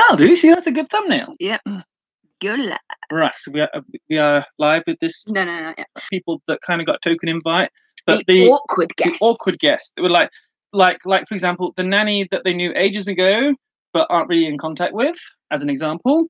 That'll do. See, that's a good thumbnail. Yep. Good luck. Right, so we are live with this. No. Yeah. People that kind of got a token invite, but the awkward guests. The awkward guests. They were like for example, the nanny that they knew ages ago, but aren't really in contact with, as an example.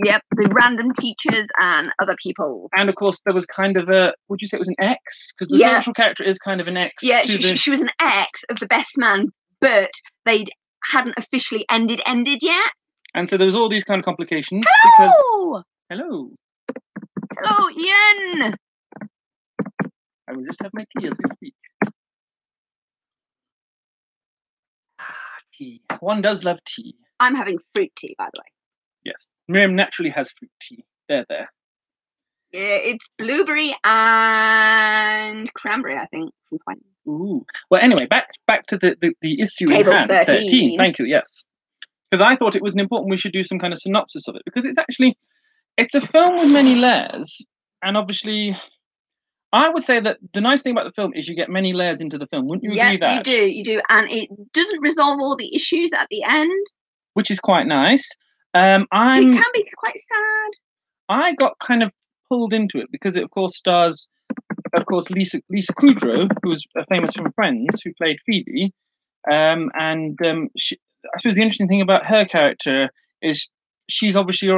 Yep, the random teachers and other people. And of course, there was kind of a. Would you say it was an ex? Because the central character is kind of an ex. Yeah, she was an ex of the best man, but they hadn't officially ended yet. And so there was all these kind of complications. Hello! Hello, Ian! I will just have my tea as we speak. Tea. One does love tea. I'm having fruit tea, by the way. Yes. Miriam naturally has fruit tea. There. Yeah, it's blueberry and cranberry, I think. Ooh. Well, anyway, back to the issue Table in hand. 13. Thank you, yes. Because I thought it was important we should do some kind of synopsis of it, because it's a film with many layers, and obviously I would say that the nice thing about the film is you get many layers into the film. Wouldn't you agree that? You do, and it doesn't resolve all the issues at the end, which is quite nice. It can be quite sad. I got kind of pulled into it because it, of course, stars, Lisa Kudrow, who was famous from Friends, who played Phoebe, I suppose the interesting thing about her character is she's obviously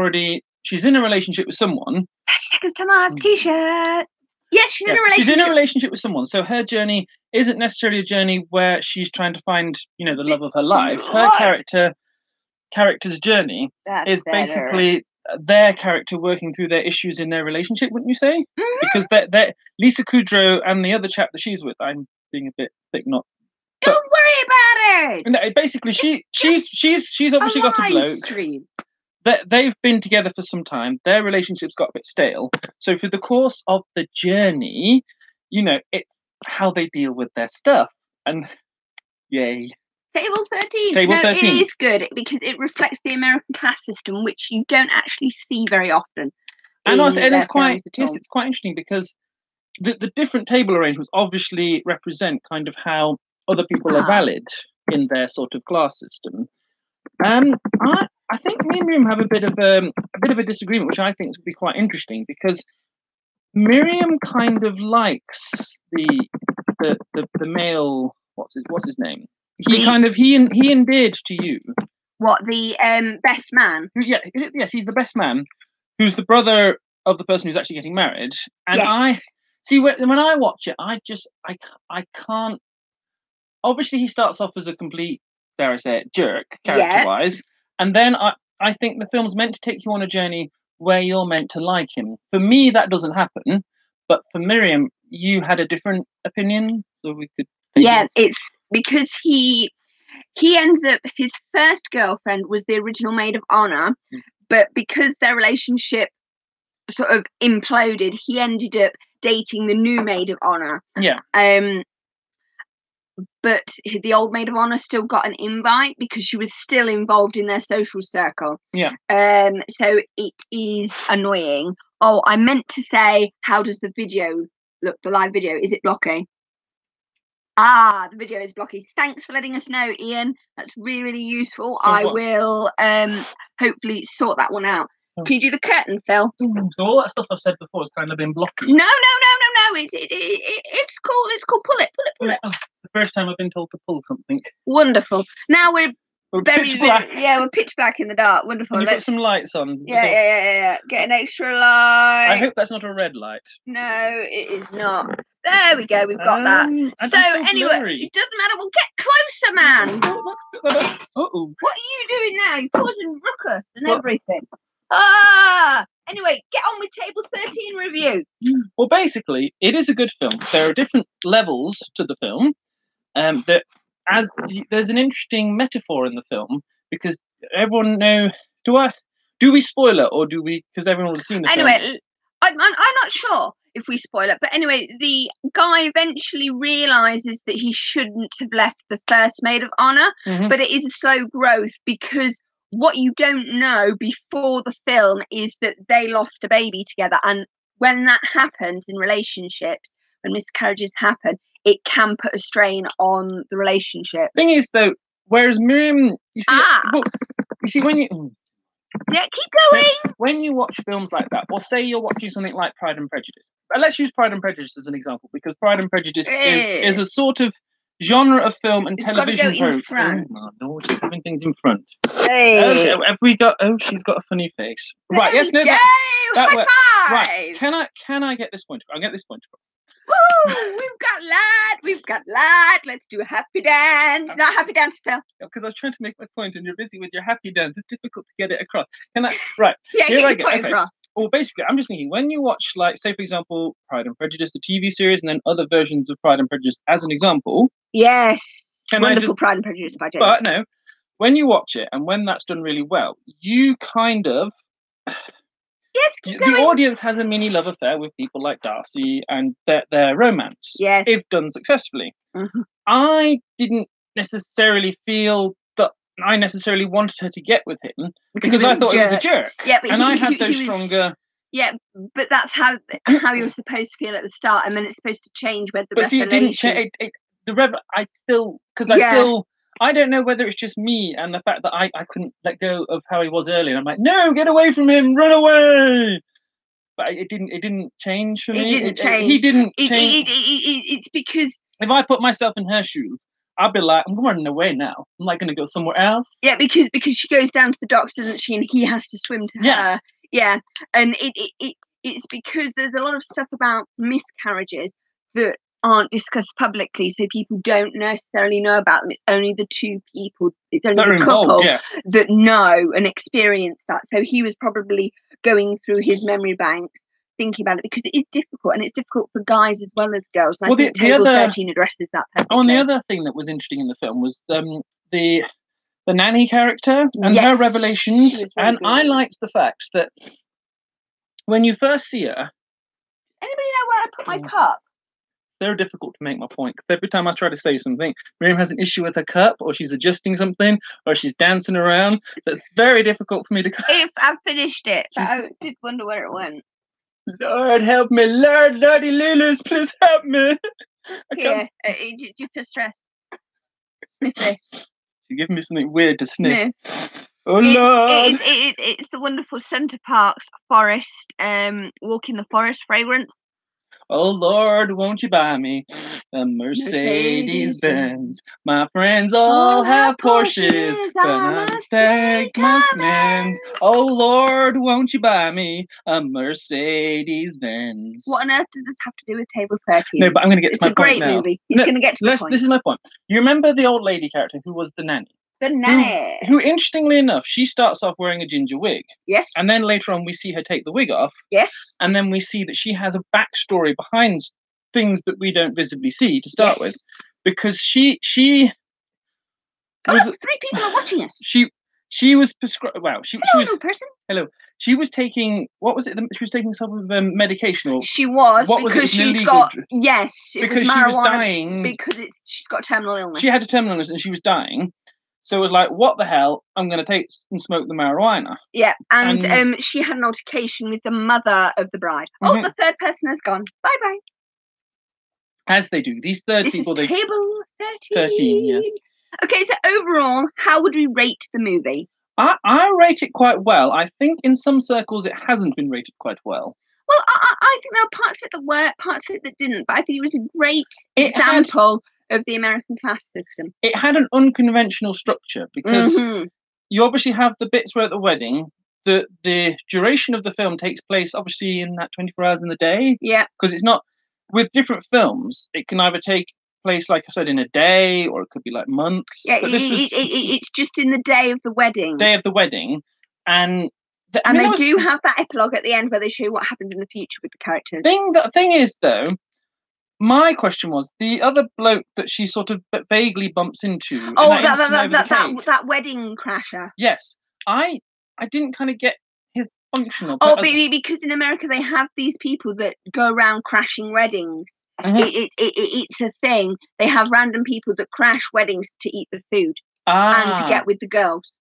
she's in a relationship with someone. 30 seconds to Mars t-shirt. Yes, she's in a relationship. She's in a relationship with someone, so her journey isn't necessarily a journey where she's trying to find, the love of her life. Her character's journey is basically their character working through their issues in their relationship, wouldn't you say? Mm-hmm. Because they're Lisa Kudrow and the other chap that she's with. I'm being a bit thick, not. Don't worry about it. No, basically, she's obviously got a bloke. They've been together for some time. Their relationship's got a bit stale. So for the course of the journey, it's how they deal with their stuff. And yay. Table 13. Table 13. It is good because it reflects the American class system, which you don't actually see very often. And also, it's quite interesting because the different table arrangements obviously represent kind of how other people are valid in their sort of class system. I think me and Miriam have a bit of a disagreement, which I think would be quite interesting because Miriam kind of likes the male. What's his name? He endeared to you. What, the best man? Yeah, yes, he's the best man, who's the brother of the person who's actually getting married. And yes. I see when I watch it, I can't. Obviously, he starts off as a complete, dare I say it, jerk, character-wise. And then I think the film's meant to take you on a journey where you're meant to like him. For me, that doesn't happen. But for Miriam, you had a different opinion, so we could. It's because he ends up, his first girlfriend was the original maid of honor, but because their relationship sort of imploded, he ended up dating the new maid of honor. Yeah. But the old maid of honor still got an invite because she was still involved in their social circle. Yeah. So it is annoying. Oh, I meant to say, how does the video look? The live video, is it blocky? The video is blocky. Thanks for letting us know, Ian. That's really, really useful. I will hopefully sort that one out. Can you do the curtain, Phil? So all that stuff I've said before has kind of been blocky. No. It's cool. It's cool. Pull it. Oh, it's the first time I've been told to pull something. Wonderful. Now we're pitch black. We're pitch black in the dark. Wonderful. And you've got some lights on. Yeah. Get an extra light. I hope that's not a red light. No, it is not. There we go. We've got that. So anyway, it doesn't matter. We'll get closer, man. Uh-oh. What are you doing now? You're causing ruckus and everything. Anyway, get on with Table 13 review. Well, basically, it is a good film. There are different levels to the film. There's an interesting metaphor in the film because everyone do we spoil it or do we? Because everyone will have seen the film. Anyway, I'm not sure if we spoil it, but anyway, the guy eventually realizes that he shouldn't have left the first maid of honor, but it is a slow growth because what you don't know before the film is that they lost a baby together. And when that happens in relationships, when miscarriages happen, it can put a strain on the relationship. Thing is, though, whereas Miriam, you see, when Yeah, keep going. When you watch films like that, or say you're watching something like Pride and Prejudice, let's use Pride and Prejudice as an example, because Pride and Prejudice is a sort of genre of film and television program. Oh my lord, she's having things in front. Hey. Have we got? Oh, she's got a funny face. Right. Yes. No. That works. Right. Can I get this point? I'll get this point. Woo! We've got lad. Let's do a happy dance. Not happy dance, Phil. Because I was trying to make my point, and you're busy with your happy dance. It's difficult to get it across. Can I? Right. Yeah, get your point across. Well, basically, I'm just thinking, when you watch, like, say, for example, Pride and Prejudice, the TV series, and then other versions of Pride and Prejudice, as an example. Yes. Wonderful Pride and Prejudice by James. But no, when you watch it, and when that's done really well, you kind of. Yes, keep going. The audience has a mini love affair with people like Darcy and their romance. Yes. If done successfully. Mm-hmm. I didn't necessarily feel that I necessarily wanted her to get with him because I thought he was a jerk. Yeah, but I had those stronger. Yeah, but that's how you were supposed to feel at the start, and then it's supposed to change with the revelation. But see, it didn't change. I don't know whether it's just me and the fact that I couldn't let go of how he was earlier. I'm like, no, get away from him, run away. But it didn't change for me. It didn't change. He didn't change. It's because if I put myself in her shoes, I'd be like, I'm running away now. I'm like going to go somewhere else. Yeah, because she goes down to the docks, doesn't she? And he has to swim to her. Yeah, and it's because there's a lot of stuff about miscarriages that aren't discussed publicly, so people don't necessarily know about them. It's only the two people, it's only the couple that know and experience that. So he was probably going through his memory banks thinking about it, because it is difficult, and it's difficult for guys as well as girls. And I think Table 13 addresses that perfectly. And the other thing that was interesting in the film was the nanny character and her revelations. And I liked the fact that when you first see her, anybody know where I put my cup? Very difficult to make my point, because every time I try to say something, Miriam has an issue with her cup, or she's adjusting something, or she's dancing around. So it's very difficult for me to. If I've finished it, but I did wonder where it went. Lord help me, Lordy Lulus, please help me. Here, just for stress. Sniff this. You give me something weird to sniff. Oh Lord! It's the wonderful Center Parcs forest, walk in the forest fragrance. Oh Lord, won't you buy me a Mercedes Benz? My friends all have Porsches, but I must take my Benz. Oh Lord, won't you buy me a Mercedes Benz? What on earth does this have to do with Table 13? No, but I'm going to get to my point now. It's a great movie. He's going to get to the point. This is my point. You remember the old lady character who was the nanny? The nanny. Who, interestingly enough, she starts off wearing a ginger wig. Yes. And then later on, we see her take the wig off. Yes. And then we see that she has a backstory behind things that we don't visibly see to start with, because she. Oh, look, 3 people are watching us. She was prescribed. Wow, she was. Person. Hello. She was taking. What was it? She was taking some medication, or she was because she's got. Yes, because she was dying. Because she's got terminal illness. She had a terminal illness and she was dying. So it was like, what the hell? I'm going to take and smoke the marijuana. Yeah, and she had an altercation with the mother of the bride. Mm-hmm. Oh, the third person has gone. Bye-bye. As they do. These third people. Is Table 13. 13, yes. Okay, so overall, how would we rate the movie? I rate it quite well. I think in some circles it hasn't been rated quite well. Well, I think there were parts of it that worked, parts of it that didn't. But I think it was a great example of the American class system. It had an unconventional structure, because you obviously have the bits where at the wedding, the duration of the film takes place obviously in that 24 hours in the day. Yeah. Because it's not, with different films, it can either take place, like I said, in a day, or it could be like months. Yeah, but it's just in the day of the wedding. Day of the wedding. And they do have that epilogue at the end where they show you what happens in the future with the characters. The thing is, though, my question was, the other bloke that she sort of vaguely bumps into. Oh, that wedding crasher. Yes. I didn't kind of get his functional. Oh, because in America they have these people that go around crashing weddings. Mm-hmm. It's a thing. They have random people that crash weddings to eat the food and to get with the girls.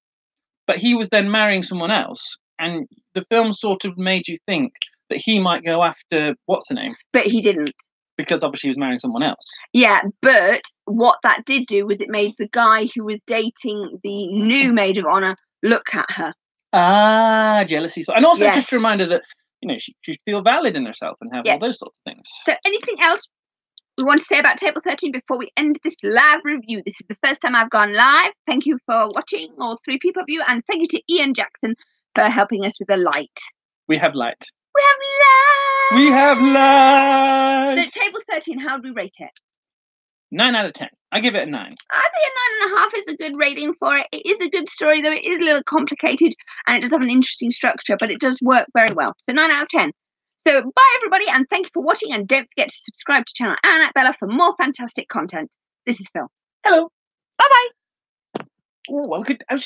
But he was then marrying someone else, and the film sort of made you think that he might go after what's her name. But he didn't. Because obviously he was marrying someone else. Yeah, but what that did do was it made the guy who was dating the new maid of honor look at her. Jealousy. And also just a reminder that, she should feel valid in herself and have all those sorts of things. So anything else we want to say about Table 13 before we end this live review? This is the first time I've gone live. Thank you for watching, all 3 people of you, and thank you to Ian Jackson for helping us with the light. We have light. We have light. We have light. So Table 13, how do we rate it? 9 out of 10. I give it a 9. I think a 9.5 is a good rating for it. It is a good story, though it is a little complicated and it does have an interesting structure, but it does work very well. So 9 out of 10. So bye everybody, and thank you for watching, and don't forget to subscribe to channel Annabella for more fantastic content. This is Phil. Hello. Bye bye. Oh, I was